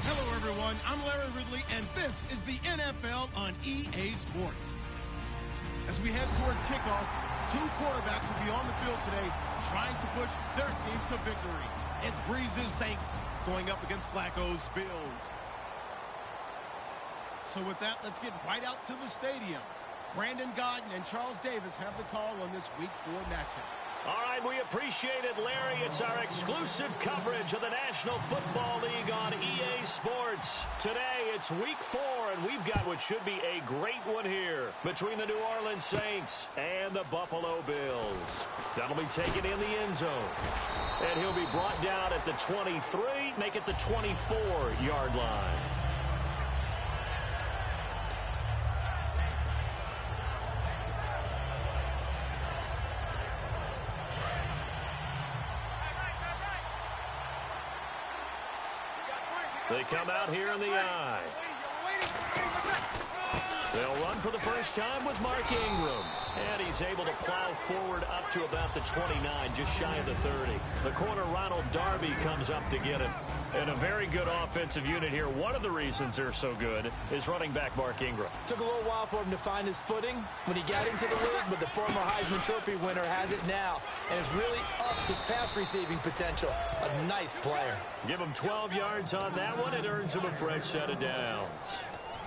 Hello, everyone. I'm Larry Ridley, and this is the NFL on EA Sports. As we head towards kickoff, two quarterbacks will be on the field today trying to push their team to victory. It's Breeze's Saints going up against Flacco's Bills. So with that, let's get right out to the stadium. Brandon Gaudin and Charles Davis have the call on this Week 4 matchup. All right, we appreciate it, Larry. It's our exclusive coverage of the National Football League on EA Sports. Today, it's Week 4, and we've got what should be a great one here between the New Orleans Saints and the Buffalo Bills. That'll be taken in the end zone. And he'll be brought down at the 23, make it the 24-yard line. They come out here in the I. They'll run for the first time with Mark Ingram. And he's able to plow forward up to about the 29, just shy of the 30. The corner, Ronald Darby, comes up to get him. And a very good offensive unit here. One of the reasons they're so good is running back Mark Ingram. Took a little while for him to find his footing when he got into the league, but the former Heisman Trophy winner has it now and has really upped his pass receiving potential. A nice player. Give him 12 yards on that one. It earns him a fresh set of downs.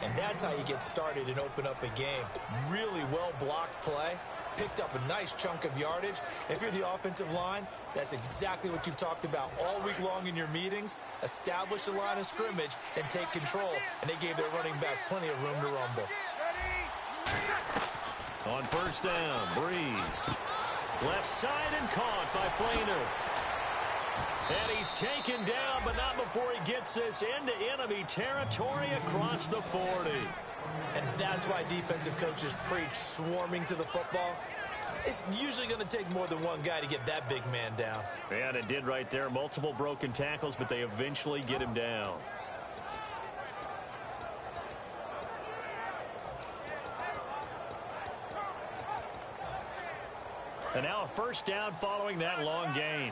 And that's how you get started and open up a game. Really well-blocked play. Picked up a nice chunk of yardage. If you're the offensive line, that's exactly what you've talked about all week long in your meetings. Establish the line of scrimmage and take control. And they gave their running back plenty of room to rumble. On first down, Breeze. Left side and caught by Flainer. And he's taken down, but not before he gets this into enemy territory across the 40. And that's why defensive coaches preach swarming to the football. It's usually going to take more than one guy to get that big man down. And it did right there. Multiple broken tackles, but they eventually get him down. And now a first down following that long gain.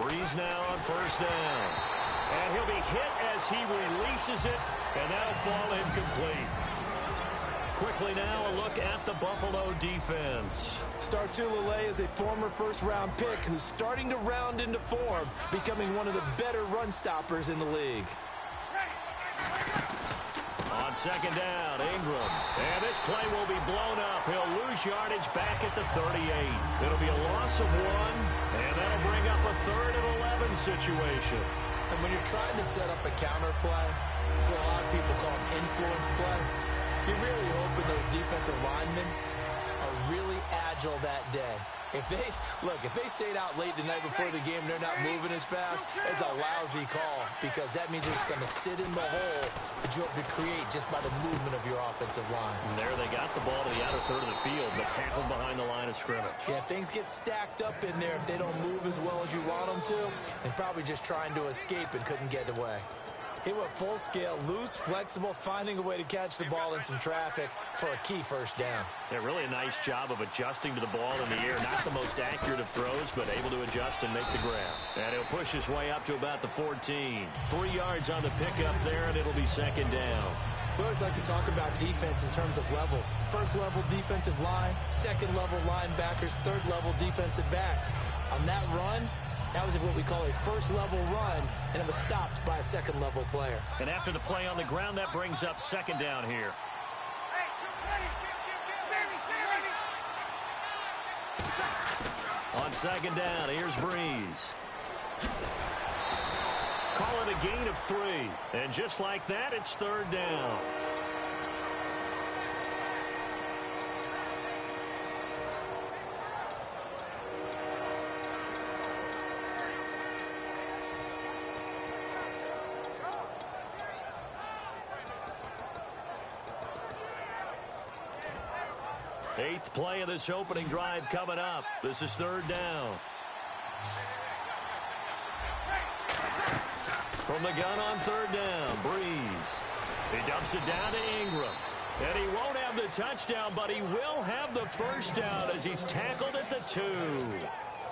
Breeze now on first down. And he'll be hit as he releases it, and that'll fall incomplete. Quickly now, a look at the Buffalo defense. Startulele is a former first-round pick who's starting to round into form, becoming one of the better run stoppers in the league. On second down, Ingram. And this play will be blown up. He'll lose yardage back at the 38. It'll be a loss of 1, and that'll bring up a 3rd and 11 situation. And when you're trying to set up a counter play, it's what a lot of people call an influence play. You're really hoping those defensive linemen are really agile that day. If they stayed out late the night before the game, they're not moving as fast, it's a lousy call because that means they're just going to sit in the hole that you hope to create just by the movement of your offensive line. And there they got the ball to the outer third of the field, but tackled behind the line of scrimmage. Yeah, things get stacked up in there if they don't move as well as you want them to, and probably just trying to escape and couldn't get away. He went full scale, loose, flexible, finding a way to catch the ball in some traffic for a key first down. Yeah, really a nice job of adjusting to the ball in the air. Not the most accurate of throws, but able to adjust and make the grab. And he'll push his way up to about the 14. 3 yards on the pickup there, and it'll be second down. We always like to talk about defense in terms of levels. First level defensive line, second level linebackers, third level defensive backs. On that run, that was what we call a first-level run, and it was stopped by a second-level player. And after the play on the ground, that brings up second down here. On second down, here's Breeze. Call it a gain of 3. And just like that, it's third down. Eighth play of this opening drive coming up. This is third down. From the gun on third down, Breeze. He dumps it down to Ingram. And he won't have the touchdown, but he will have the first down as he's tackled at the 2.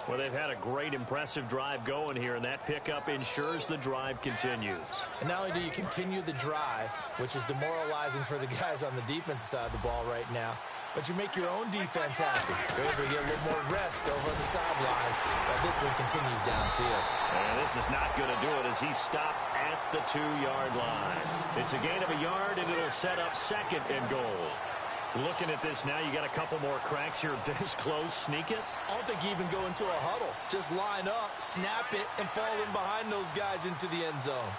Well, they've had a great, impressive drive going here, and that pickup ensures the drive continues. And not only do you continue the drive, which is demoralizing for the guys on the defensive side of the ball right now, but you make your own defense happy. You're able to get a little more rest over on the sidelines while this one continues downfield. And this is not going to do it as he's stopped at the 2-yard line. It's a gain of a yard, and it'll set up 2nd and goal. Looking at this now, you got a couple more cracks here this close. Sneak it? I don't think you even go into a huddle. Just line up, snap it, and fall in behind those guys into the end zone.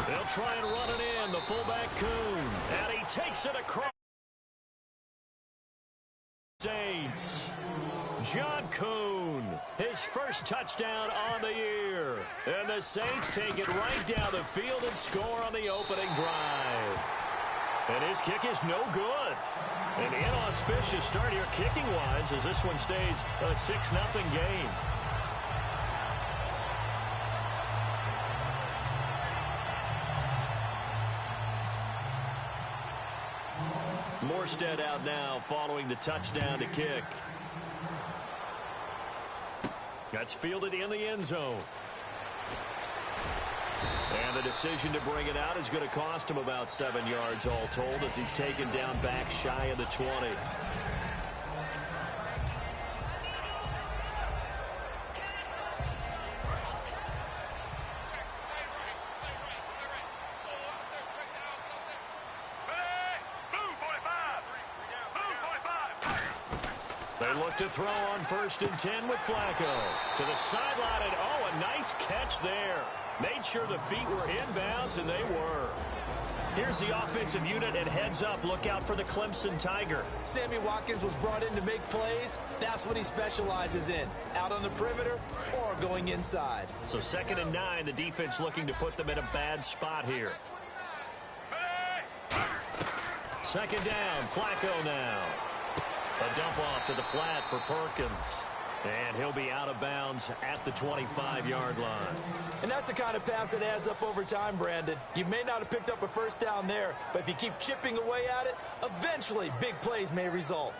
They'll try and run it in. The fullback, Kuhn. And he takes it across. Saints. John Kuhn, his first touchdown on the year. And the Saints take it right down the field and score on the opening drive. And his kick is no good. An inauspicious start here kicking-wise as this one stays a 6-0 game. Morstead out now following the touchdown to kick. That's fielded in the end zone. And the decision to bring it out is going to cost him about 7 yards all told as he's taken down back shy of the 20. They look to throw on 1st and 10 with Flacco. To the sideline, and oh, a nice catch there. Made sure the feet were inbounds, and they were. Here's the offensive unit, and heads up, look out for the Clemson Tiger. Sammy Watkins was brought in to make plays. That's what he specializes in, out on the perimeter or going inside. So 2nd and 9, the defense looking to put them in a bad spot here. 2nd down, Flacco now. A dump off to the flat for Perkins. And he'll be out of bounds at the 25-yard line. And that's the kind of pass that adds up over time, Brandon. You may not have picked up a first down there, but if you keep chipping away at it, eventually big plays may result.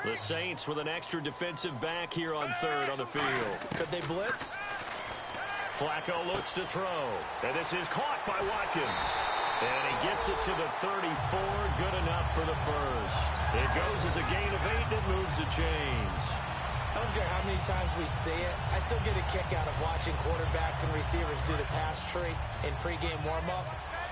The Saints with an extra defensive back here on 3rd on the field. Could they blitz? Flacco looks to throw. And this is caught by Watkins. And he gets it to the 34. Good enough for the first. It goes as a gain of 8 and it moves the chains. I don't care how many times we see it. I still get a kick out of watching quarterbacks and receivers do the pass tree in pregame warm-up.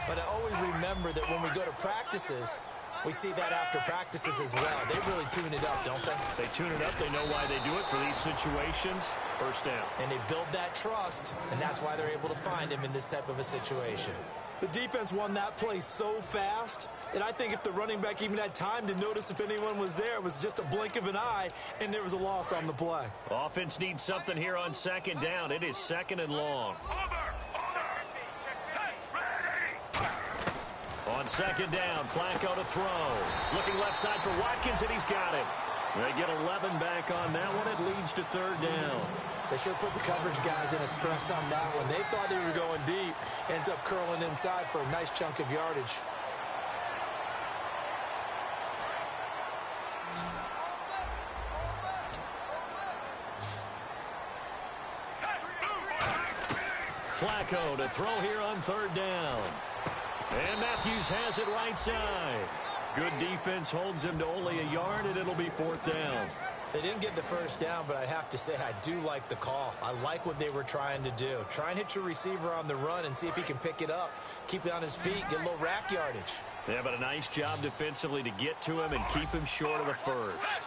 But I always remember that when we go to practices, we see that after practices as well. They really tune it up, don't they? They tune it up. They know why they do it for these situations. First down. And they build that trust, and that's why they're able to find him in this type of a situation. The defense won that play so fast that I think if the running back even had time to notice if anyone was there, it was just a blink of an eye, and there was a loss on the play. Offense needs something here on 2nd down. It is 2nd and long. On 2nd down, Flacco to throw. Looking left side for Watkins, and he's got it. They get 11 back on that one. It leads to 3rd down. They sure put the coverage guys in a stress on that one. They thought they were going deep. Ends up curling inside for a nice chunk of yardage. Flacco to throw here on 3rd down. And Matthews has it right side. Good defense holds him to only a yard, and it'll be 4th down. They didn't get the first down, but I have to say I do like the call. I like what they were trying to do. Try and hit your receiver on the run and see if he can pick it up. Keep it on his feet, get a little rack yardage. Yeah, but a nice job defensively to get to him and keep him short of the first.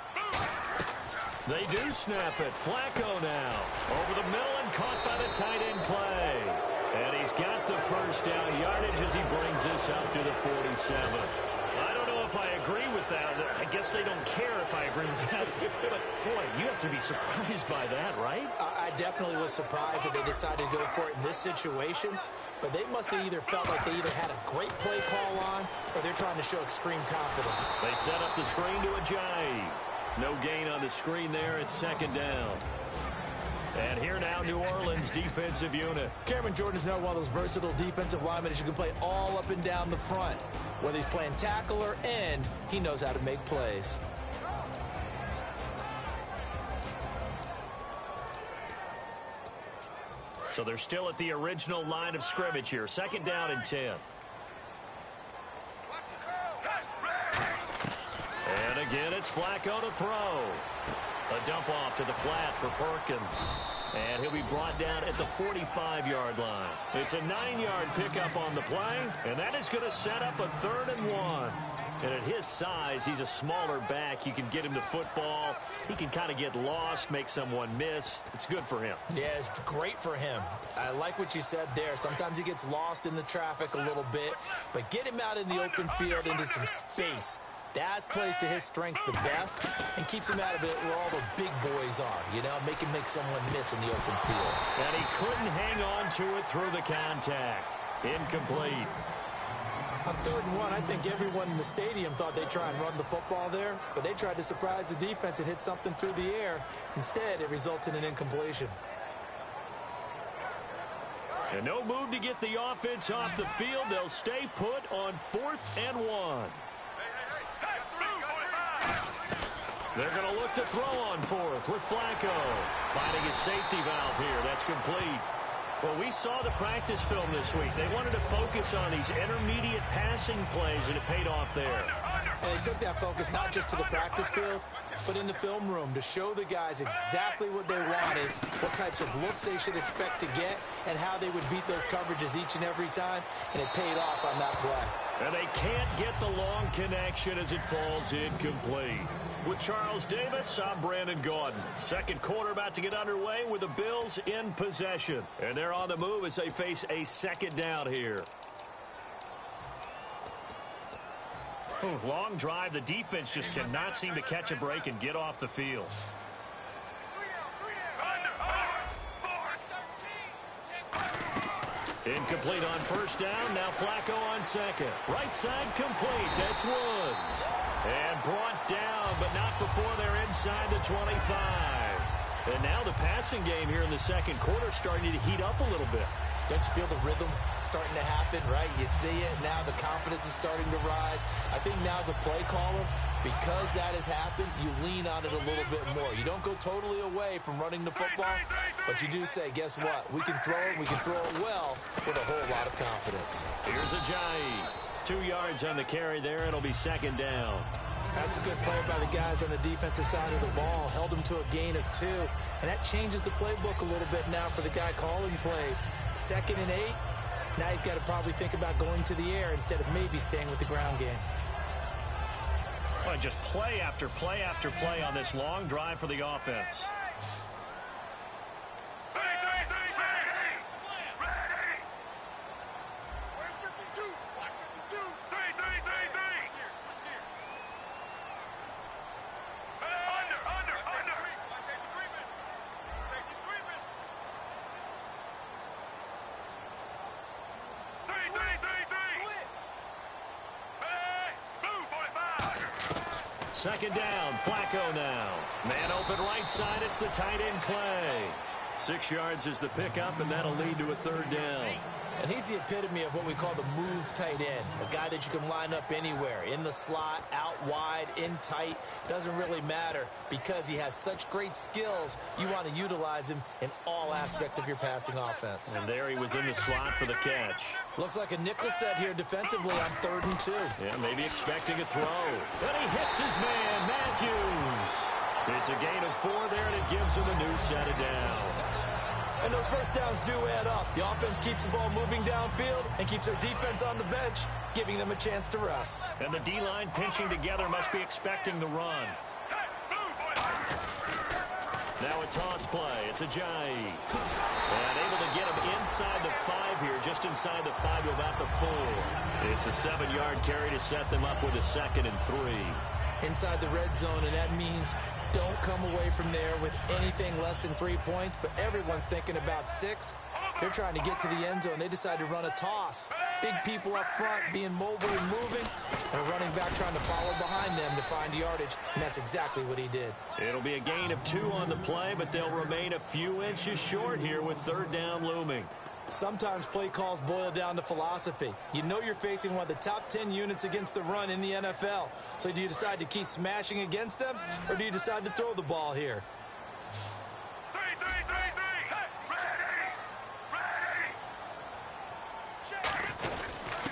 They do snap it. Flacco now. Over the middle and caught by the tight end play. And he's got the first down yardage as he brings this up to the 47. I don't know if I agree with that. I guess they don't care if I agree with that. But, boy, you have to be surprised by that, right? I definitely was surprised that they decided to go for it in this situation. But they must have either felt like they either had a great play call on or they're trying to show extreme confidence. They set up the screen to Ajayi. No gain on the screen there. It's 2nd down. And here now, New Orleans defensive unit. Cameron Jordan is now one of those versatile defensive linemen that you can play all up and down the front. Whether he's playing tackle or end, he knows how to make plays. So they're still at the original line of scrimmage here. 2nd down and 10. And again, it's Flacco to throw. A dump off to the flat for Perkins. And he'll be brought down at the 45-yard line. It's a 9-yard pickup on the play, and that is going to set up a 3rd and 1. And at his size, he's a smaller back. You can get him the football. He can kind of get lost, make someone miss. It's good for him. Yeah, it's great for him. I like what you said there. Sometimes he gets lost in the traffic a little bit, but get him out in the open field into some space. That plays to his strengths the best and keeps him out of it where all the big boys are, you know, make someone miss in the open field. And he couldn't hang on to it through the contact. Incomplete. On 3rd and 1, I think everyone in the stadium thought they'd try and run the football there, but they tried to surprise the defense and hit something through the air. Instead, it results in an incompletion. And no move to get the offense off the field. They'll stay put on 4th and 1. They're going to look to throw on 4th with Flacco. Finding his safety valve here. That's complete. Well, we saw the practice film this week. They wanted to focus on these intermediate passing plays, and it paid off there. And they took that focus not just to the practice field, but in the film room to show the guys exactly what they wanted, what types of looks they should expect to get, and how they would beat those coverages each and every time, and it paid off on that play. And they can't get the long connection as it falls incomplete. With Charles Davis, I'm Brandon Gaudin. 2nd quarter about to get underway with the Bills in possession. And they're on the move as they face a 2nd down here. Long drive. The defense just cannot seem to catch a break and get off the field. Incomplete on 1st down. Now Flacco on 2nd. Right side complete. That's Woods. And brought down, but not before they're inside the 25. And now the passing game here in the 2nd quarter starting to heat up a little bit. Don't you feel the rhythm starting to happen, right? You see it now. The confidence is starting to rise. I think now as a play caller, because that has happened, you lean on it a little bit more. You don't go totally away from running the football, but you do say, guess what? We can throw it. We can throw it well with a whole lot of confidence. Here's Ajayi. 2 yards on the carry there. It'll be 2nd down. That's a good play by the guys on the defensive side of the ball. Held them to a gain of 2. And that changes the playbook a little bit now for the guy calling plays. 2nd and 8. Now he's got to probably think about going to the air instead of maybe staying with the ground game. Well, just play after play after play on this long drive for the offense. Second down, Flacco now. Man open right side, it's the tight end Clay. 6 yards is the pickup, and that'll lead to a 3rd down. And he's the epitome of what we call the move tight end. A guy that you can line up anywhere. In the slot, out wide, in tight. Doesn't really matter because he has such great skills. You want to utilize him in all aspects of your passing offense. And there he was in the slot for the catch. Looks like a nickel set here defensively on 3rd and 2. Yeah, maybe expecting a throw. And he hits his man, Matthews. It's a gain of 4 there, and it gives him a new set of downs. And those first downs do add up. The offense keeps the ball moving downfield and keeps their defense on the bench, giving them a chance to rest. And the D-line pinching together must be expecting the run. Now a toss play. It's Ajayi. And able to get him inside the 5 here, just inside the 5 to about the 4. It's a 7-yard carry to set them up with a 2nd and 3. Inside the red zone, and that means don't come away from there with anything less than 3 points, but everyone's thinking about 6. They're trying to get to the end zone. They decide to run a toss. Big people up front being mobile and moving, and a running back trying to follow behind them to find yardage, and that's exactly what he did. It'll be a gain of 2 on the play, but they'll remain a few inches short here with 3rd down looming. Sometimes play calls boil down to philosophy. You know you're facing one of the top 10 units against the run in the NFL. So do you decide to keep smashing against them, or do you decide to throw the ball here?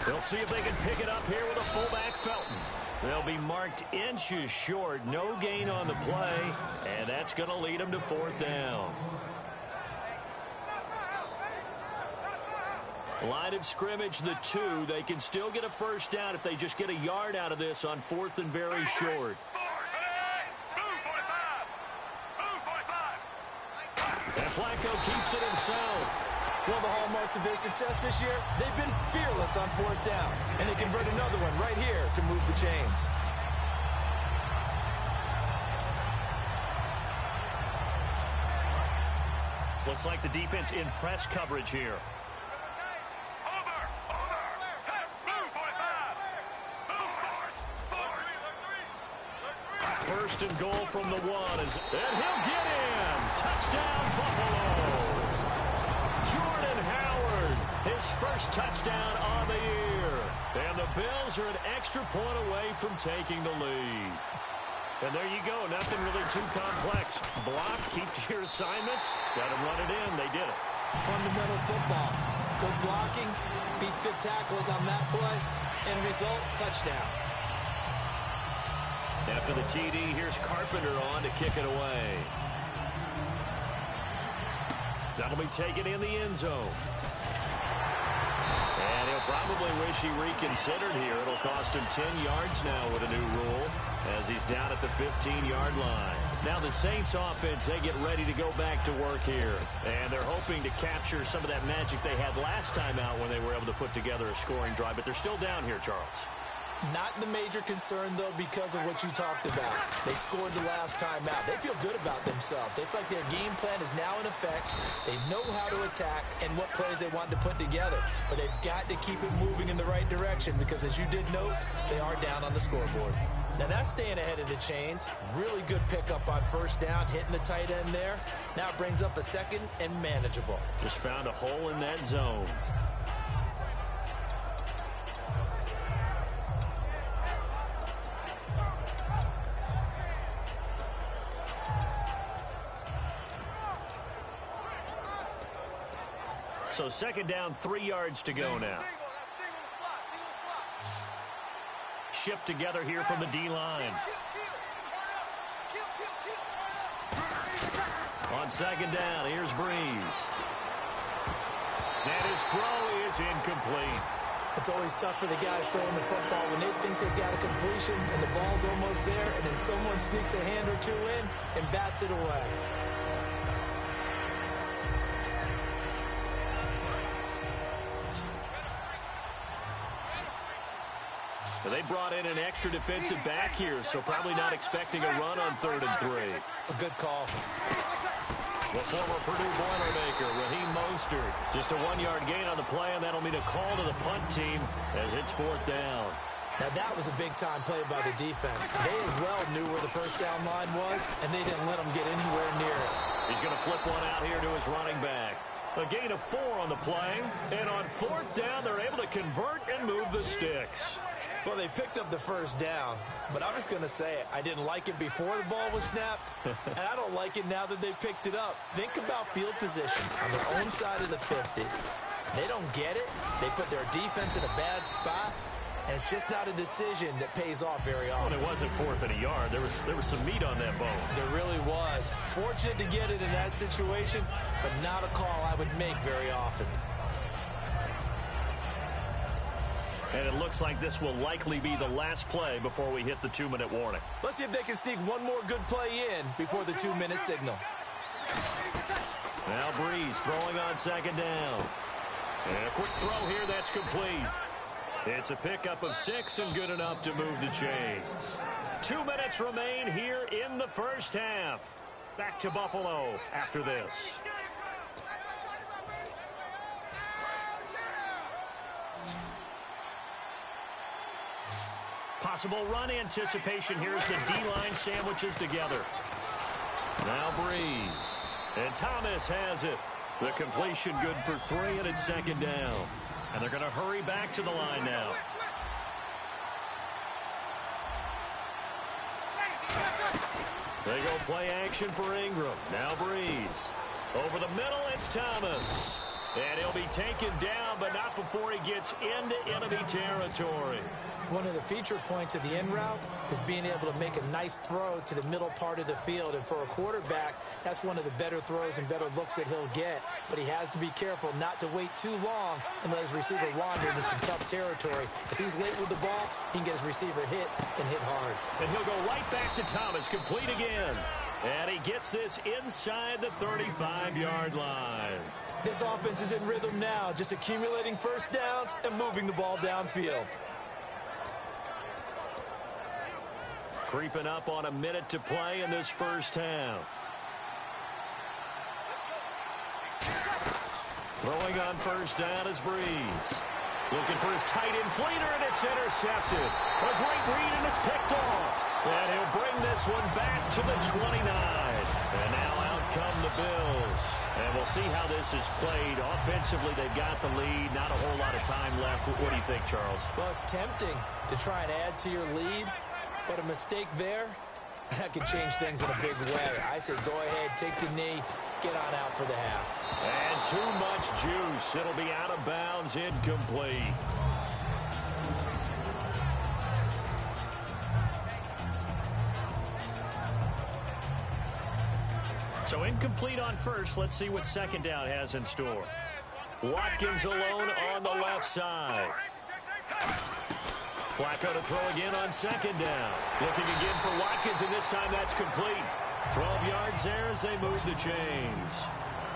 They'll see if they can pick it up here with a fullback, Felton. They'll be marked inches short. No gain on the play, and that's going to lead them to 4th down. Line of scrimmage, the 2. They can still get a 1st down if they just get a yard out of this on 4th and very short. And Flacco keeps it himself. One of the hallmarks of their success this year, they've been fearless on 4th down. And they convert another one right here to move the chains. Looks like the defense in press coverage here. First and goal from the 1 and he'll get in. Touchdown, Buffalo. Jordan Howard, his first touchdown on the year. And the Bills are an extra point away from taking the lead. And there you go. Nothing really too complex. Block, keep your assignments. Got to run it in. They did it. Fundamental football. Good blocking beats good tackling on that play. End result, touchdown. After the TD, here's Carpenter on to kick it away. That'll be taken in the end zone. And he'll probably wish he reconsidered here. It'll cost him 10 yards now with a new rule as he's down at the 15-yard line. Now the Saints offense, they get ready to go back to work here. And they're hoping to capture some of that magic they had last time out when they were able to put together a scoring drive. But they're still down here, Charles. Not the major concern, though, because of what you talked about. They scored the last time out. They feel good about themselves. They feel like their game plan is now in effect. They know how to attack and what plays they want to put together. But they've got to keep it moving in the right direction because, as you did note, they are down on the scoreboard. Now, that's staying ahead of the chains. Really good pickup on 1st down, hitting the tight end there. Now it brings up a 2nd and manageable. Just found a hole in that zone. So 2nd down, 3 yards to go now. Shift together here from the D-line. On 2nd down, here's Breeze. And his throw is incomplete. It's always tough for the guys throwing the football when they think they've got a completion and the ball's almost there, and then someone sneaks a hand or 2 in and bats it away. They brought in an extra defensive back here, so probably not expecting a run on 3rd and 3. A good call. The former Purdue Boilermaker, Raheem Mostert. Just a 1-yard gain on the play, and that'll mean a call to the punt team as it's 4th down. Now that was a big-time play by the defense. They as well knew where the 1st down line was, and they didn't let them get anywhere near it. He's going to flip one out here to his running back. A gain of 4 on the play, and on 4th down, they're able to convert and move the sticks. Well, they picked up the 1st down, but I'm just going to say it. I didn't like it before the ball was snapped, and I don't like it now that they picked it up. Think about field position on their own side of the 50. They don't get it. They put their defense in a bad spot, and it's just not a decision that pays off very often. Well, it wasn't 4th and a yard. There was some meat on that bone. There really was. Fortunate to get it in that situation, but not a call I would make very often. And it looks like this will likely be the last play before we hit the 2-minute warning. Let's see if they can sneak one more good play in before the 2-minute signal. Now Breeze throwing on 2nd down. And a quick throw here that's complete. It's a pickup of 6 and good enough to move the chains. 2 minutes remain here in the 1st half. Back to Buffalo after this. Possible run anticipation. Here's the D-line sandwiches together. Now Breeze. And Thomas has it. The completion good for 3, and it's second down. And they're going to hurry back to the line now. They go play action for Ingram. Now Breeze. Over the middle, it's Thomas. And he'll be taken down, but not before he gets into enemy territory. One of the feature points of the end route is being able to make a nice throw to the middle part of the field. And for a quarterback, that's one of the better throws and better looks that he'll get. But he has to be careful not to wait too long and let his receiver wander into some tough territory. If he's late with the ball, he can get his receiver hit and hit hard. And he'll go right back to Thomas, complete again. And he gets this inside the 35-yard line. This offense is in rhythm now, just accumulating first downs and moving the ball downfield. Creeping up on a minute to play in this first half. Throwing on first down is Breeze. Looking for his tight end Fleeter, and it's intercepted. A great read, and it's picked off. And he'll bring this one back to the 29. And now out come the Bills. And we'll see how this is played. Offensively, they've got the lead. Not a whole lot of time left. What do you think, Charles? Well, it's tempting to try and add to your lead. But a mistake there, that could change things in a big way. I say go ahead, take the knee, get on out for the half. And too much juice. It'll be out of bounds, incomplete. So incomplete on first. Let's see what second down has in store. Watkins alone on the left side. Flacco to throw again on second down. Looking again for Watkins, and this time that's complete. 12 yards there as they move the chains.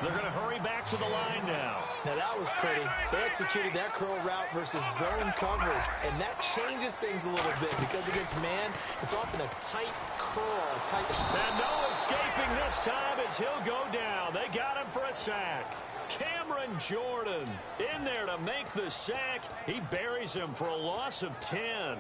They're going to hurry back to the line now. Now that was pretty. They executed that curl route versus zone coverage, and that changes things a little bit because against man, it's often a tight curl. And no escaping this time as he'll go down. They got him for a sack. Cameron Jordan in there to make the sack. He buries him for a loss of 10.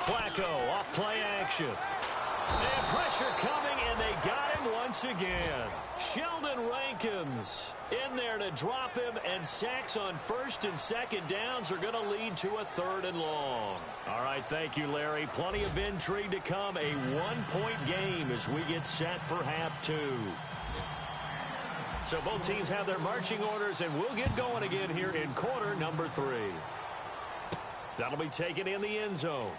Flacco off play action. And pressure coming, and they got him once again. Sheldon Rankins in there to drop him, and sacks on first and second downs are going to lead to a third and long. All right, thank you, Larry. Plenty of intrigue to come. A one-point game as we get set for half 2. So both teams have their marching orders, and we'll get going again here in quarter number 3. That'll be taken in the end zone.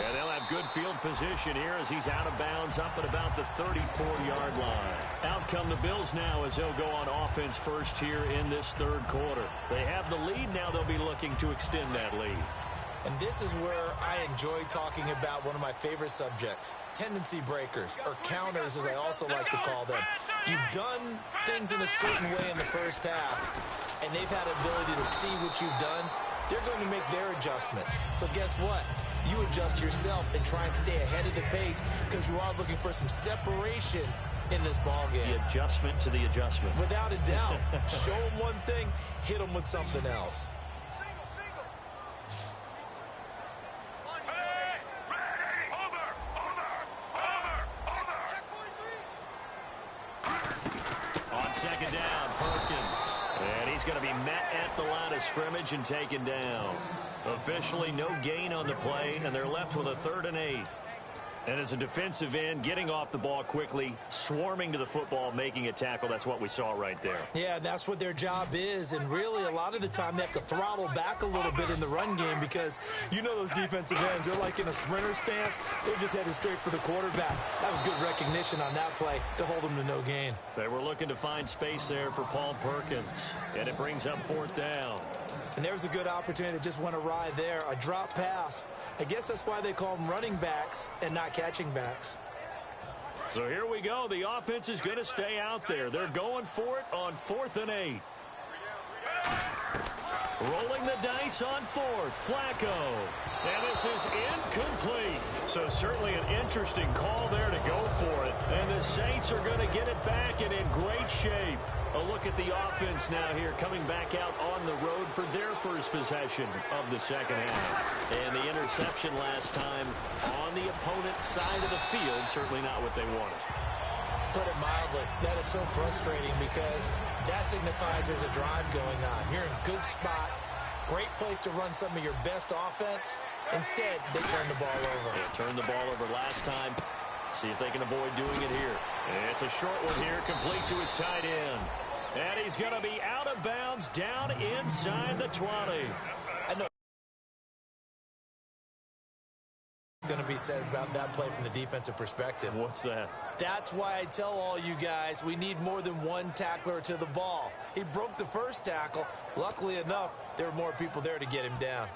And they'll have good field position here as he's out of bounds up at about the 34-yard line. Out come the Bills now as they'll go on offense first here in this third quarter. They have the lead. Now they'll be looking to extend that lead. And this is where I enjoy talking about one of my favorite subjects, tendency breakers, or counters as I also like to call them. You've done things in a certain way in the first half, and they've had the ability to see what you've done. They're going to make their adjustments. So guess what? You adjust yourself and try and stay ahead of the pace because you are looking for some separation in this ball game. The adjustment to the adjustment. Without a doubt. Show them one thing, hit them with something else. On second down, Perkins. And he's going to be met at the line of scrimmage and taken down. Officially no gain on the play, and they're left with a 3rd and 8. And as a defensive end, getting off the ball quickly, swarming to the football, making a tackle, that's what we saw right there. Yeah, that's what their job is, and really a lot of the time they have to throttle back a little bit in the run game because you know those defensive ends, they're like in a sprinter stance. They're just headed straight for the quarterback. That was good recognition on that play to hold them to no gain. They were looking to find space there for Paul Perkins, and it brings up 4th down. And there's a good opportunity that just went awry there, a drop pass. I guess that's why they call them running backs and not catching backs. So here we go. The offense is going to stay out there. They're going for it on 4th and 8. Rolling the dice on fourth, Flacco. And this is incomplete. So certainly an interesting call there to go for it. And the Saints are going to get it back and in great shape. A look at the offense now here, coming back out on the road for their first possession of the second half. And the interception last time on the opponent's side of the field, certainly not what they wanted. Put it mildly, that is so frustrating because that signifies there's a drive going on. You're in a good spot, great place to run some of your best offense. Instead, they turn the ball over. They turned the ball over last time. See if they can avoid doing it here. It's a short one here, complete to his tight end. And he's going to be out of bounds down inside the 20. I know going to be said about that play from the defensive perspective. What's that? That's why I tell all you guys we need more than one tackler to the ball. He broke the first tackle. Luckily enough, there were more people there to get him down.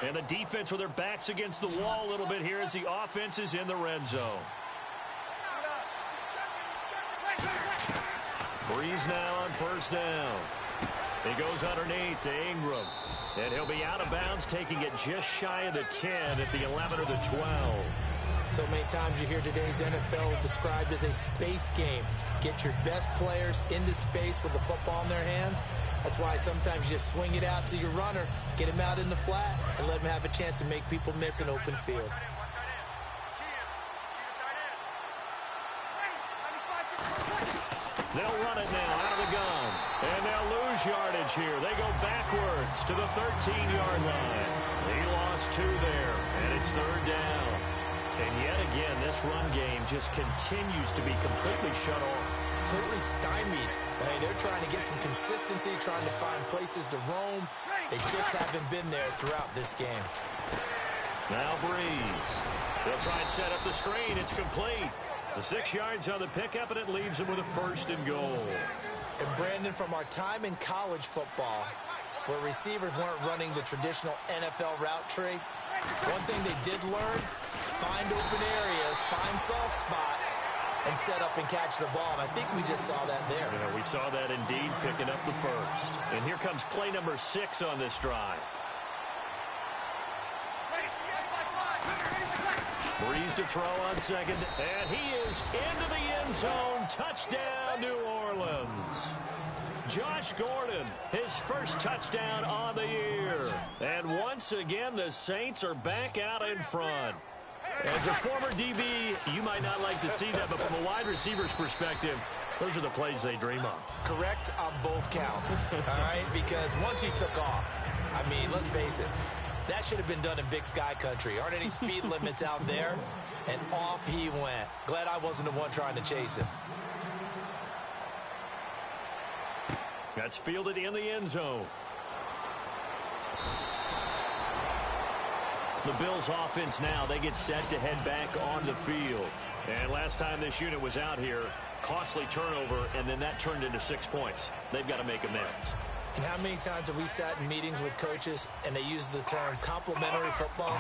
And the defense with their backs against the wall a little bit here as the offense is in the red zone. Breeze now on first down. He goes underneath to Ingram. And he'll be out of bounds, taking it just shy of the 10 at the 11 or the 12. So many times you hear today's NFL described as a space game. Get your best players into space with the football in their hands. That's why sometimes you just swing it out to your runner, get him out in the flat, and let him have a chance to make people miss an open field. They'll run it now out of the gun. And they'll lose yardage here. They go backwards to the 13-yard line. He lost 2 there, and it's third down. And yet again, this run game just continues to be completely shut off. Completely stymied. I mean, they're trying to get some consistency, trying to find places to roam. They just haven't been there throughout this game. Now Breeze. They'll try and set up the screen. It's complete. The 6 yards on the pickup, and it leaves them with a first and goal. And Brandon, from our time in college football, where receivers weren't running the traditional NFL route tree, one thing they did learn, find open areas, find soft spots, and set up and catch the ball. And I think we just saw that there. Yeah, we saw that indeed, picking up the first. And here comes play number 6 on this drive. Breeze to throw on second, and he is into the end zone. Touchdown, New Orleans. Josh Gordon, his first touchdown on the year. And once again, the Saints are back out in front. As a former DB, you might not like to see that, but from a wide receiver's perspective, those are the plays they dream of. Correct on both counts, all right? Because once he took off, I mean, let's face it, that should have been done in Big Sky country. Aren't any speed limits out there? And off he went. Glad I wasn't the one trying to chase him. That's fielded in the end zone. The Bills offense now, they get set to head back on the field. And last time this unit was out here, costly turnover, and then that turned into 6 points. They've got to make amends. And how many times have we sat in meetings with coaches and they use the term complementary football?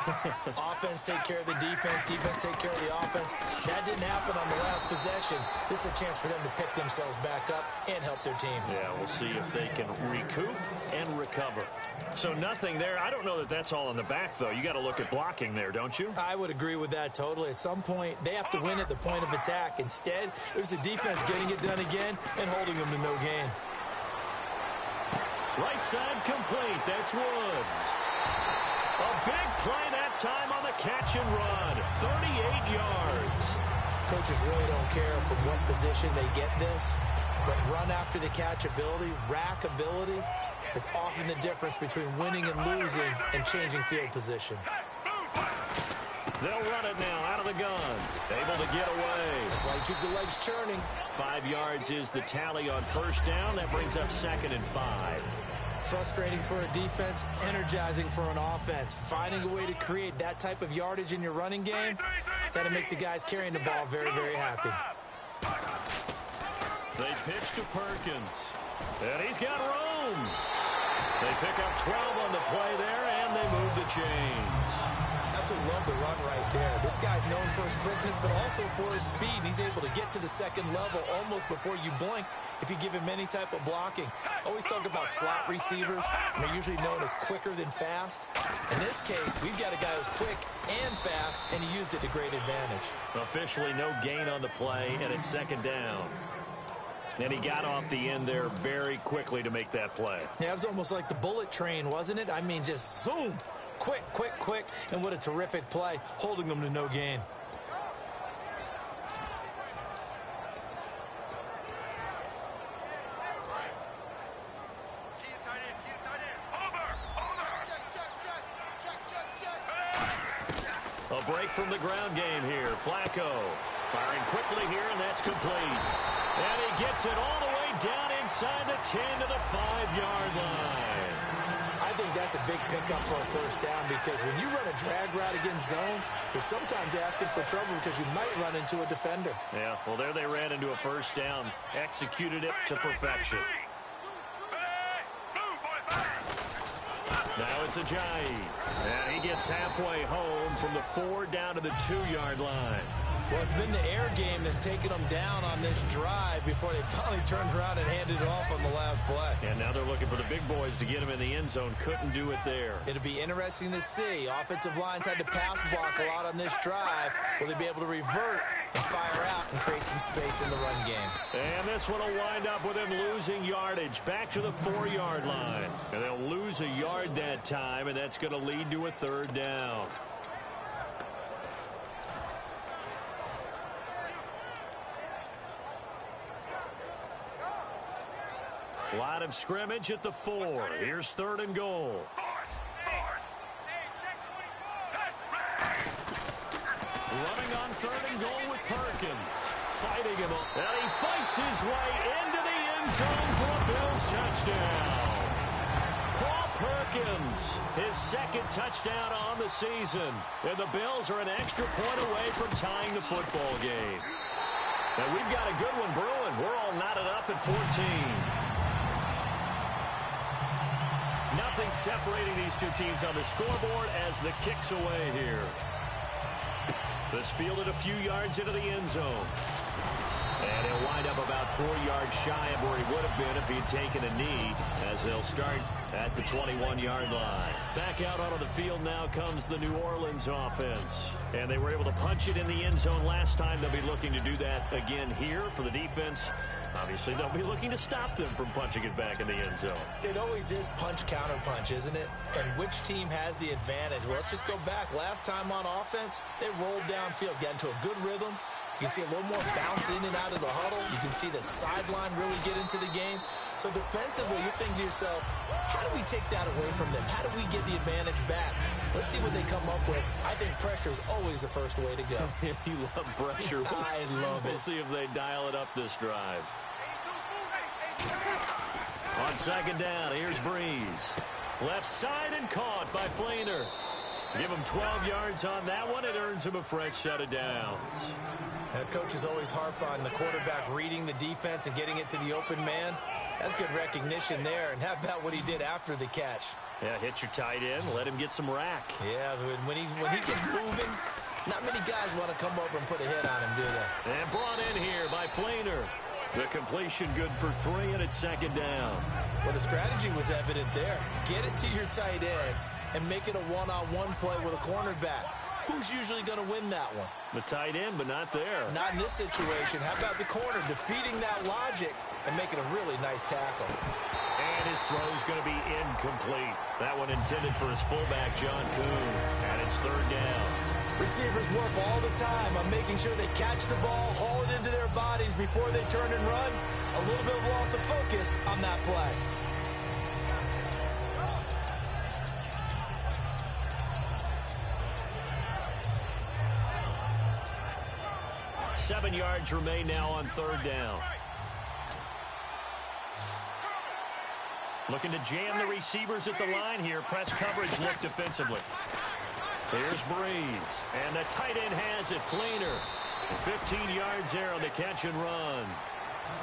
Offense take care of the defense, defense take care of the offense. That didn't happen on the last possession. This is a chance for them to pick themselves back up and help their team. Yeah, we'll see if they can recoup and recover. So nothing there. I don't know that that's all in the back, though. You got to look at blocking there, don't you? I would agree with that totally. At some point, they have to win at the point of attack. Instead, it was the defense getting it done again and holding them to no gain. Right side complete. That's Woods. A big play that time on the catch and run. 38 yards. Coaches really don't care from what position they get this, but run after the catch ability, rack ability, is often the difference between winning and losing and changing field position. They'll run it now out of the gun. Able to get away. That's why you keep the legs churning. 5 yards is the tally on first down. That brings up 2nd and 5. Frustrating for a defense, energizing for an offense. Finding a way to create that type of yardage in your running game, that'll make the guys carrying the ball very, very happy. They pitch to Perkins. And he's got room. They They pick up 12 on the play there, and they move the chains. Absolutely love the run right there. This guy's known for his quickness, but also for his speed. He's able to get to the second level almost before you blink if you give him any type of blocking. Always talk about slot receivers, and they're usually known as quicker than fast. In this case, we've got a guy who's quick and fast, and he used it to great advantage. Officially no gain on the play, and it's second down. And he got off the end there very quickly to make that play. Yeah, it was almost like the bullet train, wasn't it? I mean, just zoom. Quick, quick, quick. And what a terrific play, holding them to no gain. A break from the ground game here. Flacco firing quickly here, and that's complete. And he gets it all the way down inside the 10 to the 5-yard line. I think that's a big pickup for a first down because when you run a drag route against zone, you're sometimes asking for trouble because you might run into a defender. Yeah, well, there they ran into a first down. Executed it to perfection. Now it's Ajayi. And he gets halfway home from the 4 down to the 2-yard line. Well, it's been the air game that's taken them down on this drive before they finally turned around and handed it off on the last play. And now they're looking for the big boys to get him in the end zone. Couldn't do it there. It'll be interesting to see. Offensive lines had to pass block a lot on this drive. Will they be able to revert and fire out and create some space in the run game? And this one will wind up with him losing yardage back to the 4-yard line. And they'll lose a yard that time, and that's going to lead to a third down. Line of scrimmage at the 4. Here's 3rd and goal. Running on 3rd and goal with Perkins. Fighting him up. And he fights his way into the end zone for a Bills touchdown. Paul Perkins, his 2nd touchdown on the season. And the Bills are an extra point away from tying the football game. And we've got a good one brewing. We're all knotted up at 14. Nothing separating these two teams on the scoreboard as the kick's away here. This fielded a few yards into the end zone. And he'll wind up about 4 yards shy of where he would have been if he had taken a knee, as they'll start at the 21-yard line. Back out onto the field now comes the New Orleans offense. And they were able to punch it in the end zone last time. They'll be looking to do that again here for the defense. Obviously, they'll be looking to stop them from punching it back in the end zone. It always is punch-counter-punch, isn't it? And which team has the advantage? Well, let's just go back. Last time on offense, they rolled downfield, got into a good rhythm. You can see a little more bounce in and out of the huddle. You can see the sideline really get into the game. So defensively, you're thinking to yourself, how do we take that away from them? How do we get the advantage back? Let's see what they come up with. I think pressure is always the first way to go. You love pressure. I love it. We'll see if they dial it up this drive. On 2nd down, here's Breeze. Left side and caught by Flainer. Give him 12 yards on that one. It earns him a fresh set of downs. Coaches always harp on the quarterback reading the defense and getting it to the open man. That's good recognition there. And how about what he did after the catch? Yeah, hit your tight end. Let him get some rack. Yeah, when he gets moving, not many guys want to come over and put a hit on him, do they? And brought in here by Flainer. The completion good for 3, and it's 2nd down. Well, the strategy was evident there. Get it to your tight end and make it a one-on-one play with a cornerback. Who's usually going to win that one? The tight end, but not there. Not in this situation. How about the corner defeating that logic and making a really nice tackle? And his throw's going to be incomplete. That one intended for his fullback, John Kuhn. And it's 3rd down. Receivers work all the time on making sure they catch the ball, haul it into their bodies before they turn and run. A little bit of loss of focus on that play. Seven yards remain now on 3rd down. Looking to jam the receivers at the line here. Press coverage look defensively. Here's Breeze. And the tight end has it. Flainer. 15 yards there on the catch and run.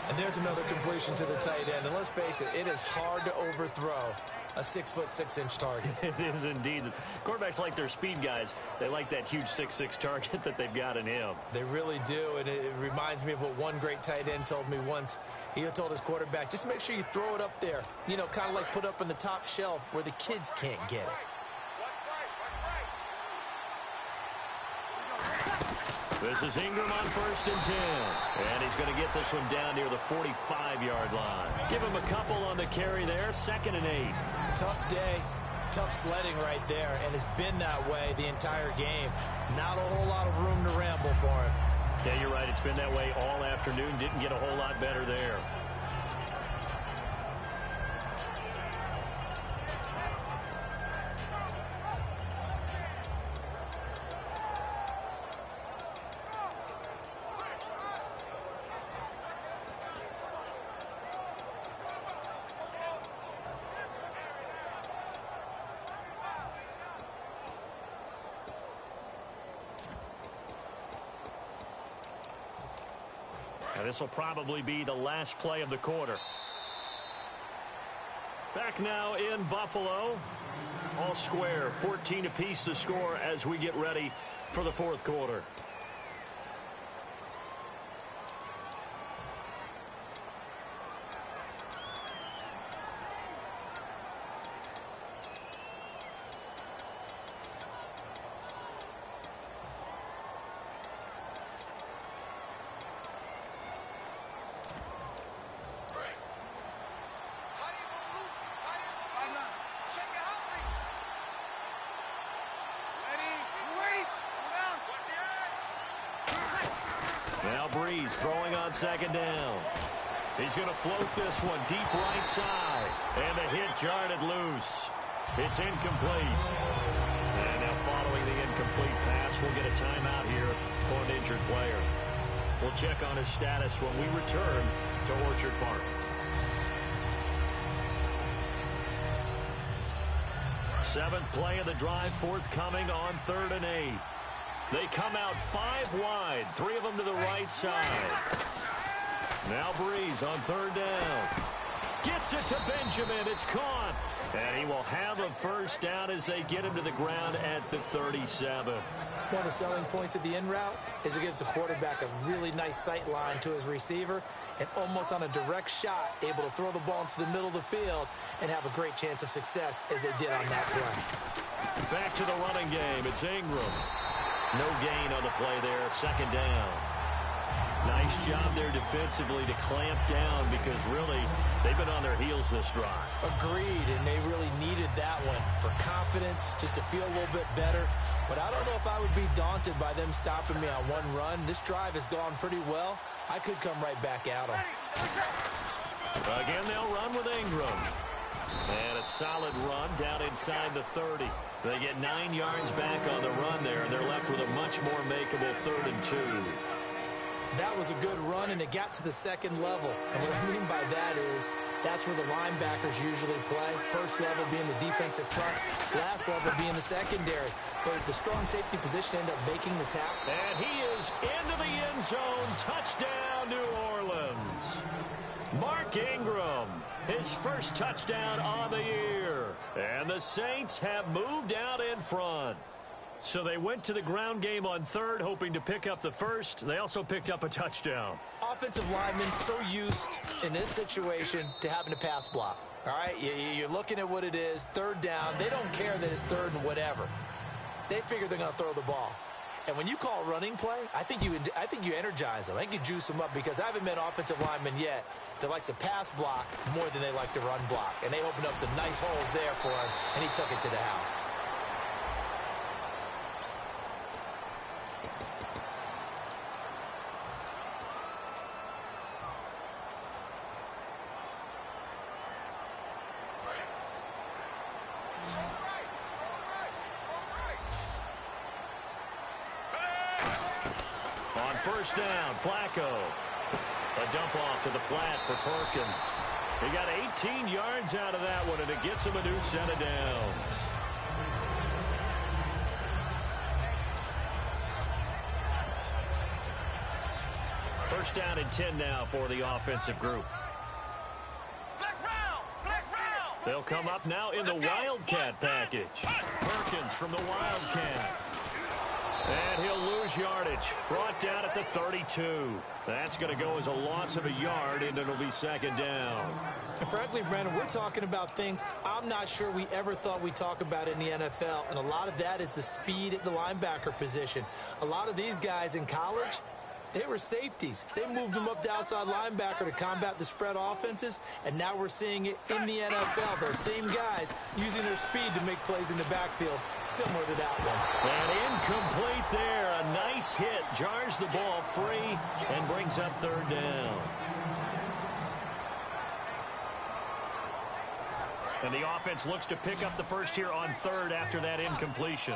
And there's another completion to the tight end. And let's face it, it is hard to overthrow a 6'6" target. It is indeed. Quarterbacks like their speed guys. They like that huge 6'6" target that they've got in him. They really do, and it reminds me of what one great tight end told me once. He told his quarterback, just make sure you throw it up there, you know, kind of like put up on the top shelf where the kids can't get it. This is Ingram on 1st and 10. And he's going to get this one down near the 45-yard line. Give him a couple on the carry there. 2nd and 8. Tough day. Tough sledding right there. And it's been that way the entire game. Not a whole lot of room to ramble for him. Yeah, you're right. It's been that way all afternoon. Didn't get a whole lot better there. This will probably be the last play of the quarter. Back now in Buffalo. All square, 14 apiece to score as we get ready for the 4th quarter. Now Breeze throwing on 2nd down. He's going to float this one deep right side. And the hit jarred loose. It's incomplete. And now following the incomplete pass, we'll get a timeout here for an injured player. We'll check on his status when we return to Orchard Park. Seventh play of the drive forthcoming on 3rd and 8. They come out 5 wide, 3 of them to the right side. Now Breeze on 3rd down. Gets it to Benjamin. It's caught. And he will have a 1st down as they get him to the ground at the 37. One of the selling points of the in route is it gives the quarterback a really nice sight line to his receiver and almost on a direct shot able to throw the ball into the middle of the field and have a great chance of success as they did on that play. Back to the running game. It's Ingram. No gain on the play there. 2nd down. Nice job there defensively to clamp down because really they've been on their heels this drive. Agreed, and they really needed that one for confidence, just to feel a little bit better. But I don't know if I would be daunted by them stopping me on one run. This drive has gone pretty well. I could come right back at them. Again, they'll run with Ingram. And a solid run down inside the 30. They get 9 yards back on the run there, and they're left with a much more makeable 3rd and 2. That was a good run, and it got to the 2nd level. And what I mean by that is that's where the linebackers usually play. First level being the defensive front, last level being the secondary. But the strong safety position ended up making the tackle. And he is into the end zone. Touchdown, New Orleans. Mark Ingram, his 1st touchdown on the year. And the Saints have moved out in front. So they went to the ground game on 3rd, hoping to pick up the 1st. They also picked up a touchdown. Offensive linemen so used in this situation to having to pass block. All right, you're looking at what it is, 3rd down. They don't care that it's 3rd and whatever. They figure they're going to throw the ball. And when you call running play, I think you energize them. I think you juice them up because I haven't met offensive linemen yet that likes to pass block more than they like to run block. And they opened up some nice holes there for him, and he took it to the house. On 1st down, Flacco. A dump off to the flat for Perkins. He got 18 yards out of that one, and it gets him a new set of downs. First down and 10 now for the offensive group. Flex round! Flex round! They'll come up now in the Wildcat package. Perkins from the Wildcat. And he'll lose yardage. Brought down at the 32. That's going to go as a loss of a yard, and it'll be second down. And frankly, Brandon, we're talking about things I'm not sure we ever thought we'd talk about in the NFL, and a lot of that is the speed at the linebacker position. A lot of these guys in college, they were safeties. They moved them up to outside linebacker to combat the spread offenses, and now we're seeing it in the NFL. Those same guys using their speed to make plays in the backfield, similar to that one. And incomplete there. A nice hit. Jars the ball free and brings up third down. And the offense looks to pick up the first here on third after that incompletion.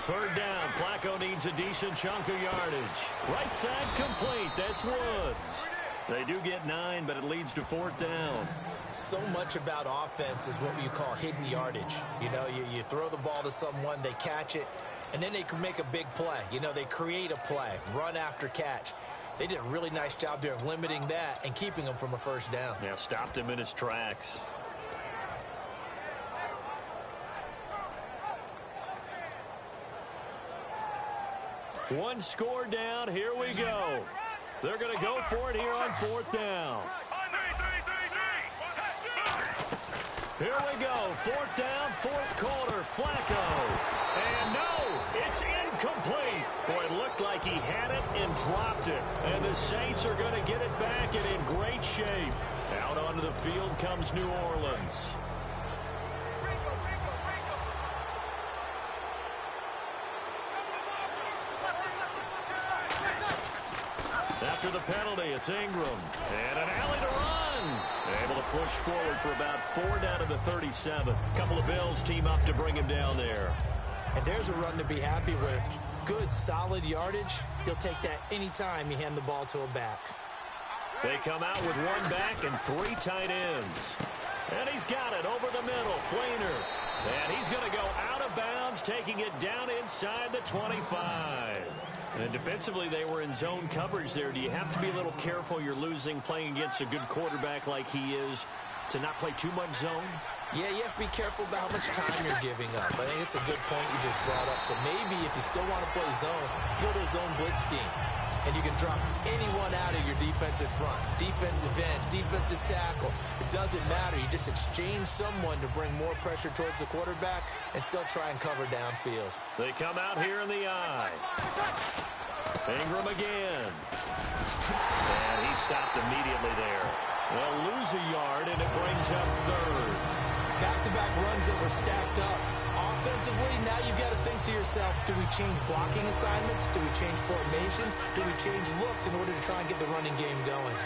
Third down. Flacco needs a decent chunk of yardage. Right side complete. That's Woods. They do get 9, but it leads to fourth down. So much about offense is what you call hidden yardage. You know, you throw the ball to someone, they catch it, and then they can make a big play. You know, they create a play, run after catch. They did a really nice job there of limiting that and keeping him from a first down. Yeah, stopped him in his tracks. One score down. Here we go. They're going to go for it here on fourth down. Here we go. Fourth down, fourth quarter. Flacco. And no, it's incomplete. Boy, it looked like he had it and dropped it. And the Saints are going to get it back and in great shape. Out onto the field comes New Orleans. After the penalty, it's Ingram. And an alley to run. Able to push forward for about 4 down to the 37. Couple of Bills team up to bring him down there. And there's a run to be happy with. Good, solid yardage. He'll take that anytime you hand the ball to a back. They come out with one back and 3 tight ends. And he's got it over the middle. Flainer. And he's going to go out of bounds, taking it down inside the 25. And defensively, they were in zone coverage there. Do you have to be a little careful? You're losing playing against a good quarterback like he is to not play too much zone? Yeah, you have to be careful about how much time you're giving up. I think it's a good point you just brought up. So maybe if you still want to play zone, go to a zone blitz scheme. And you can drop anyone out of your defensive front. Defensive end, defensive tackle. It doesn't matter. You just exchange someone to bring more pressure towards the quarterback and still try and cover downfield. They come out here in the eye. Ingram again. And he stopped immediately there. They'll lose a yard, and it brings up third. Back-to-back runs that were stacked up. Offensively, now you've got to think to yourself, do we change blocking assignments? Do we change formations? Do we change looks in order to try and get the running game going?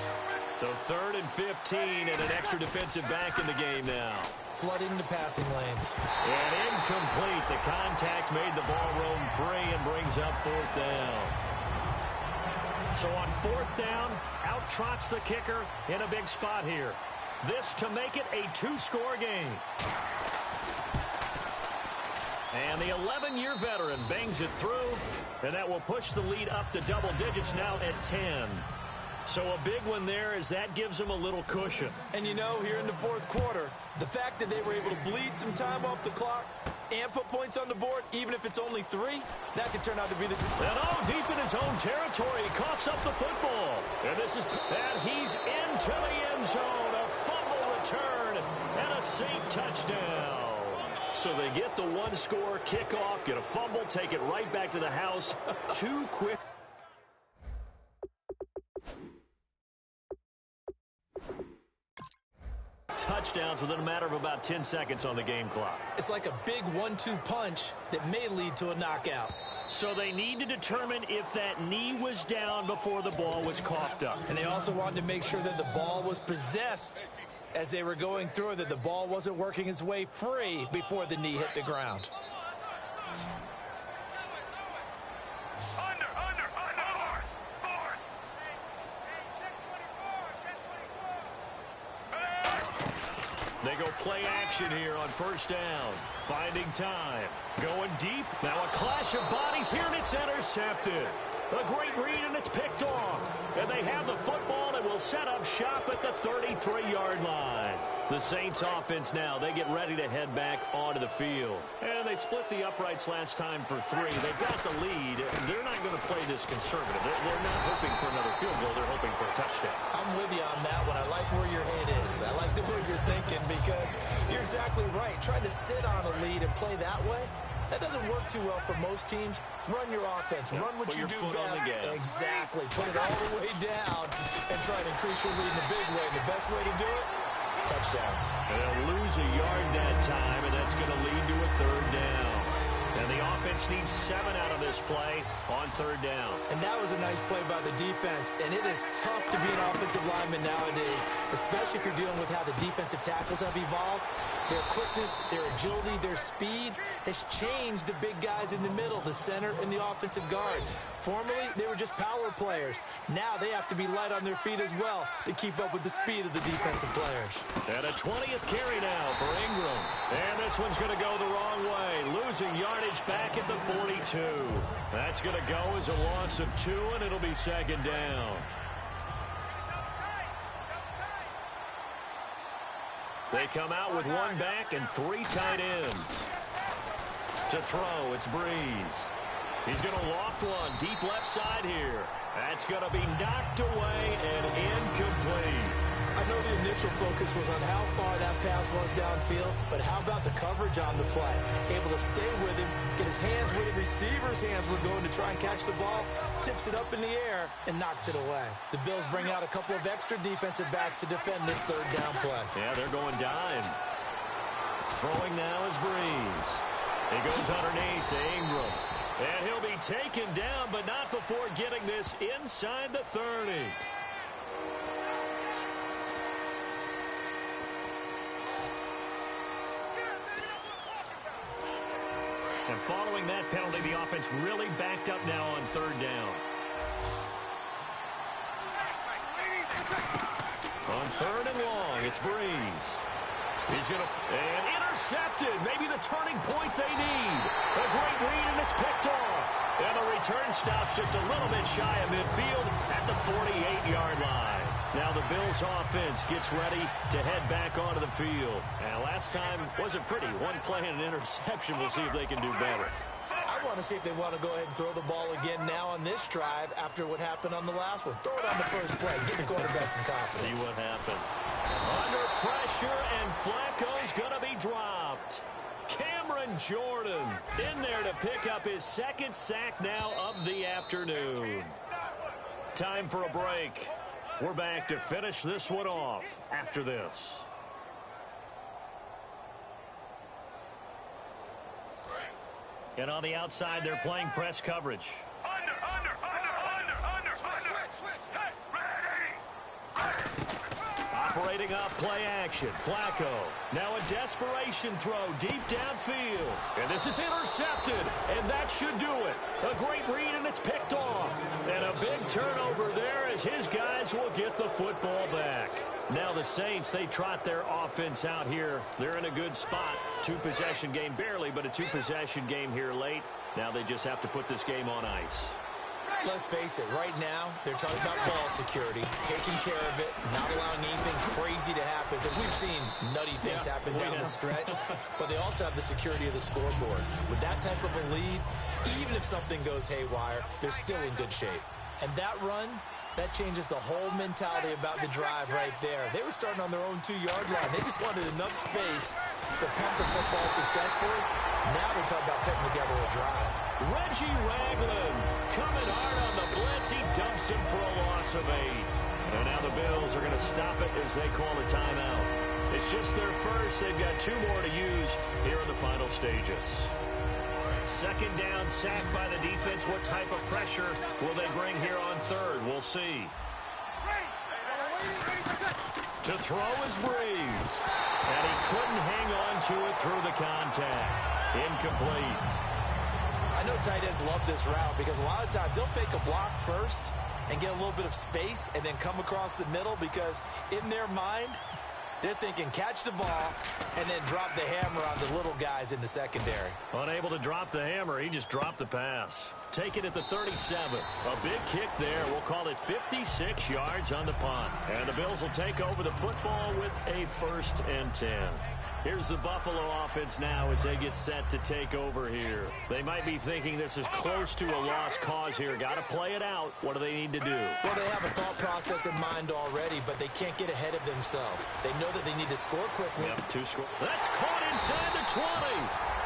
So 3rd and 15 and an extra defensive back in the game now. Flooding the passing lanes. And incomplete. The contact made the ball roam free and brings up 4th down. So on 4th down, out trots the kicker in a big spot here. This to make it a 2-score game. And the 11-year veteran bangs it through, and that will push the lead up to double digits now at 10. So a big one there as that gives them a little cushion. And you know, here in the 4th quarter, the fact that they were able to bleed some time off the clock and put points on the board, even if it's only 3, that could turn out to be the... And deep in his own territory, he coughs up the football. And he's into the end zone. A fumble return and a Saint touchdown. So they get the 1-score kickoff, get a fumble, take it right back to the house. 2 quick. Touchdowns within a matter of about 10 seconds on the game clock. It's like a big 1-2 punch that may lead to a knockout. So they need to determine if that knee was down before the ball was coughed up. And they also wanted to make sure that the ball was possessed as they were going through, that the ball wasn't working its way free before the knee hit the ground. They go play action here on 1st down. Finding time. Going deep. Now a clash of bodies here, and it's intercepted. A great read, and it's picked off. And they have the football, and will set up shop at the 33-yard line. The Saints offense now, they get ready to head back onto the field. And they split the uprights last time for 3. They've got the lead. They're not going to play this conservative. They're not hoping for another field goal. They're hoping for a touchdown. I'm with you on that one. I like where your head is. I like the way you're thinking because you're exactly right. Trying to sit on a lead and play that way, that doesn't work too well for most teams. Run your offense. Run what you do best. Exactly. Put it all the way down and try to increase your lead in a big way. The best way to do it, touchdowns. They'll lose a yard that time, and that's going to lead to a 3rd down. And the offense needs 7 out of this play on 3rd down. And that was a nice play by the defense. And it is tough to be an offensive lineman nowadays, especially if you're dealing with how the defensive tackles have evolved. Their quickness, their agility, their speed has changed the big guys in the middle, the center, and the offensive guards. Formerly, they were just power players. Now they have to be light on their feet as well to keep up with the speed of the defensive players. And a 20th carry now for Ingram. And this one's going to go the wrong way, losing yardage back at the 42. That's going to go as a loss of 2, and it'll be 2nd down. They come out with 1 back and 3 tight ends. To throw, it's Breeze. He's going to loft one deep left side here. That's going to be knocked away and incomplete. I know the initial focus was on how far that pass was downfield, but how about the coverage on the play? Able to stay with him, get his hands where the receiver's hands were going to try and catch the ball, tips it up in the air, and knocks it away. The Bills bring out a couple of extra defensive backs to defend this 3rd down play. Yeah, they're going dime. Throwing now is Breeze. He goes underneath to Ingram. And he'll be taken down, but not before getting this inside the 30. And following that penalty, the offense really backed up now on 3rd down. On 3rd and long, it's Breeze. He's going to... And intercepted. Maybe the turning point they need. A great read, and it's picked off. And the return stops just a little bit shy of midfield at the 48-yard line. Now the Bills offense gets ready to head back onto the field. And last time wasn't pretty. 1 play and an interception. We'll see if they can do better. I want to see if they want to go ahead and throw the ball again now on this drive after what happened on the last one. Throw it on the first play. Give the quarterback some confidence. See what happens. Under pressure, and Flacco's going to be dropped. Cameron Jordan in there to pick up his 2nd sack now of the afternoon. Time for a break. We're back to finish this one off after this. And on the outside, they're playing press coverage. Under. Hey, ready. Operating up play action. Flacco. Now a desperation throw deep downfield. And this is intercepted. And that should do it. A great read, and it's picked off. And a big turnover there as his guys will get the football back. Now the Saints, they trot their offense out here. They're in a good spot. 2-possession game, barely, but a 2-possession game here late. Now they just have to put this game on ice. Let's face it, right now, they're talking about ball security, taking care of it, not allowing anything crazy to happen, because we've seen nutty things happen down the stretch, but they also have the security of the scoreboard. With that type of a lead, even if something goes haywire, they're still in good shape. And that run, that changes the whole mentality about the drive right there. They were starting on their own 2-yard line. They just wanted enough space to punt the football successfully. Now they're talking about putting together a drive. Reggie Ragland coming hard on the blitz. He dumps him for a loss of 8. And now the Bills are going to stop it as they call a timeout. It's just their first. They've got 2 more to use here in the final stages. 2nd down, sack by the defense. What type of pressure will they bring here on 3rd? We'll see. To throw is Breeze. And he couldn't hang on to it through the contact. Incomplete. I know tight ends love this route because a lot of times they'll fake a block first and get a little bit of space and then come across the middle because in their mind, They're thinking catch the ball and then drop the hammer on the little guys in the secondary. Unable to drop the hammer, he just dropped the pass. Take it at the 37. A big kick there. We'll call it 56 yards on the punt. And the Bills will take over the football with a 1st and 10. Here's the Buffalo offense now as they get set to take over here. They might be thinking this is close to a lost cause here. Got to play it out. What do they need to do? Well, they have a thought process in mind already, but they can't get ahead of themselves. They know that they need to score quickly. Yep, 2 score. That's caught inside the 20.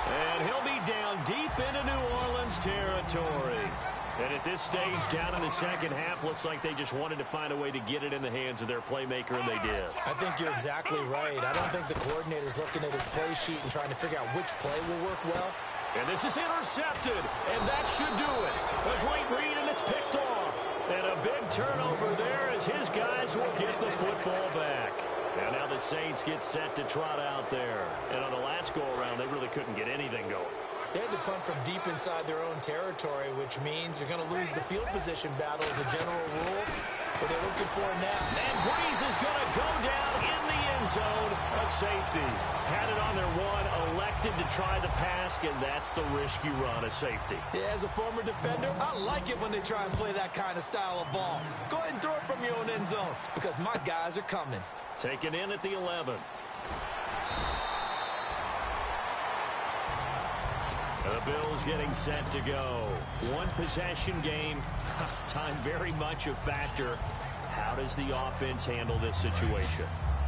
And he'll be down deep into New Orleans territory. And at this stage, down in the second half, looks like they just wanted to find a way to get it in the hands of their playmaker, and they did. I think you're exactly right. I don't think the coordinator's looking at his play sheet and trying to figure out which play will work well. And this is intercepted, and that should do it. A great read, and it's picked off. And a big turnover there as his guys will get the football back. And now the Saints get set to trot out there. And on the last go-around, they really couldn't get anything going. They had to punt from deep inside their own territory, which means you're going to lose the field position battle as a general rule. But they're looking for it now. And Breeze is going to go down in the end zone. A safety. Had it on their one, elected to try the pass, and that's the risk you run, a safety. Yeah, as a former defender, I like it when they try and play that kind of style of ball. Go ahead and throw it from your own end zone because my guys are coming. Taken in at the 11. The Bills getting set to go. One possession game. Time very much a factor. How does the offense handle this situation?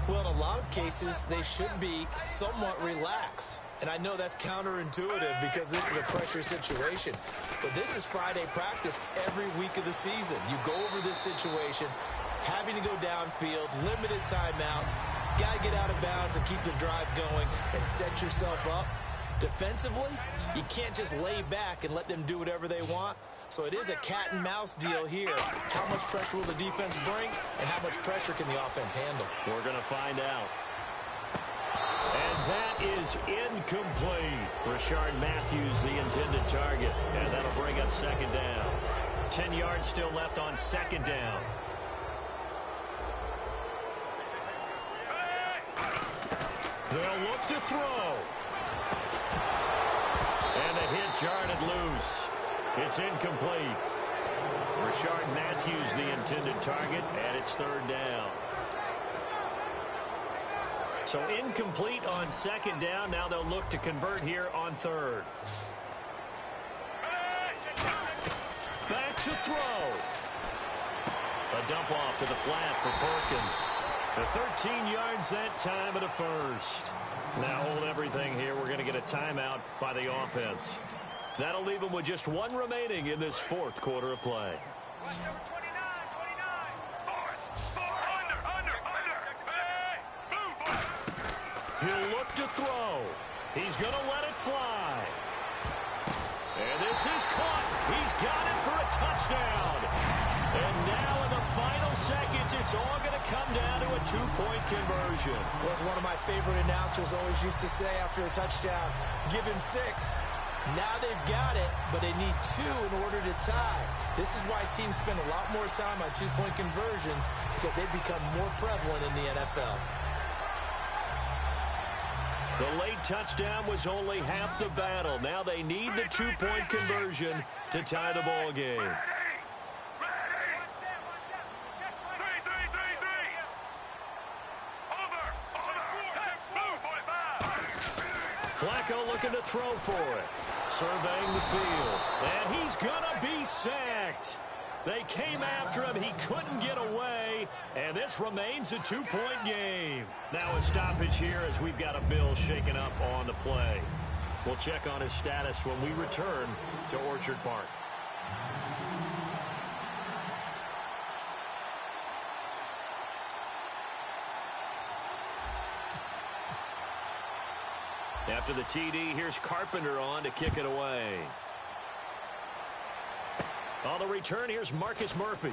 Well, in a lot of cases, they should be somewhat relaxed. And I know that's counterintuitive because this is a pressure situation. But this is Friday practice every week of the season. You go over this situation, having to go downfield, limited timeouts, got to get out of bounds and keep the drive going and set yourself up. Defensively, you can't just lay back and let them do whatever they want. So it is a cat and mouse deal here. How much pressure will the defense bring and how much pressure can the offense handle? We're going to find out. And that is incomplete. Rashard Matthews, the intended target. And that'll bring up 2nd down. 10 yards still left on 2nd down. They'll look to throw. And a hit jarred loose. It's incomplete. Rashard Matthews, the intended target, and it's 3rd down. So incomplete on 2nd down. Now they'll look to convert here on 3rd. Back to throw. A dump off to the flat for Perkins. The 13 yards that time at a 1st. Now hold everything here. We're going to get a timeout by the offense. That'll leave them with just 1 remaining in this 4th quarter of play. He'll look to throw. He's going to let it fly. And this is caught. He's got it for a touchdown. And now in the final seconds, it's all going to come down to a 2-point conversion. Was one of my favorite announcers always used to say after a touchdown, give him 6. Now they've got it, but they need 2 in order to tie. This is why teams spend a lot more time on 2-point conversions because they've become more prevalent in the NFL. The late touchdown was only half the battle. Now they need the 2-point conversion to tie the ball game. Flacco looking to throw for it. Surveying the field. And he's going to be sacked. They came after him. He couldn't get away. And this remains a 2-point game. Now a stoppage here as we've got a Bill shaken up on the play. We'll check on his status when we return to Orchard Park. After the TD, here's Carpenter on to kick it away. On the return, here's Marcus Murphy.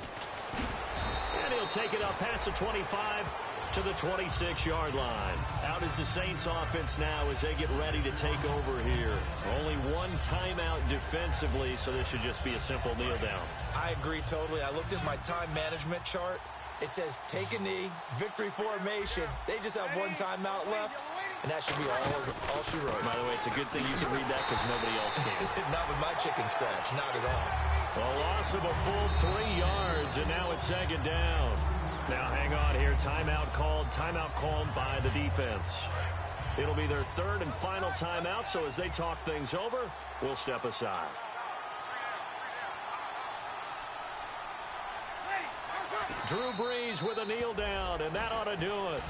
And he'll take it up past the 25 to the 26-yard line. Out is the Saints offense now as they get ready to take over here. Only 1 timeout defensively, so this should just be a simple kneel down. I agree totally. I looked at my time management chart. It says take a knee, victory formation. They just have one timeout left, and that should be all she wrote. By the way, it's a good thing you can read that because nobody else can. Not with my chicken scratch, not at all. A loss of a full 3 yards, and now it's second down. Now hang on here. Timeout called by the defense. It'll be their third and final timeout, so as they talk things over, we'll step aside. Drew Brees with a kneel down, and that ought to do it.